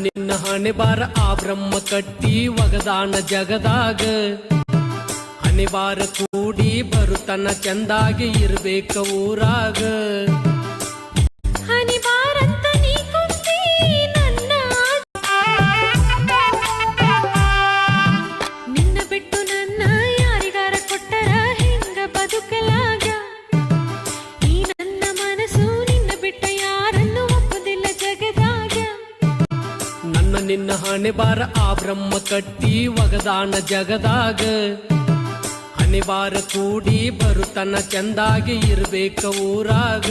ನಿನ್ನ ಹಣೆ ಬಾರ ಆ ಬ್ರಹ್ಮ ಕಟ್ಟಿ ಒಗದಾನ ಜಗದಾಗ ಹಣೆ ಬಾರ ಕೂಡಿ ಬರುತನ ಚಂದಾಗಿ ಇರ್ಬೇಕ ಊರಾಗ ಹಣೆ ಬಾರಂತ ನೀ ಕೊಟ್ಟಿ ನನ್ನ ನಿನ್ನ ಬಿಟ್ಟು ನನ್ನ ಯಾರಿಗಾರ ಕೊಟ್ಟರ ಹೆಂಗ ಬದುಕಲಾಗ ಈ ನನ್ನ ಮನಸ್ಸು ನಿನ್ನ ಬಿಟ್ಟ ಯಾರನ್ನು ಒಪ್ಪುದಿಲ್ಲ ಜಗದಾಗ ನನ್ನ ನಿನ್ನ ಹಣೆ ಬಾರ ಆ ಬ್ರಹ್ಮ ಕಟ್ಟಿ ಒಗದಾನ ಜಗದಾಗ ಹಣೆ ಬಾರ ಕೂಡಿ ಬರುತನ ಚಂದಾಗಿ ಇರ್ಬೇಕ ಊರಾಗ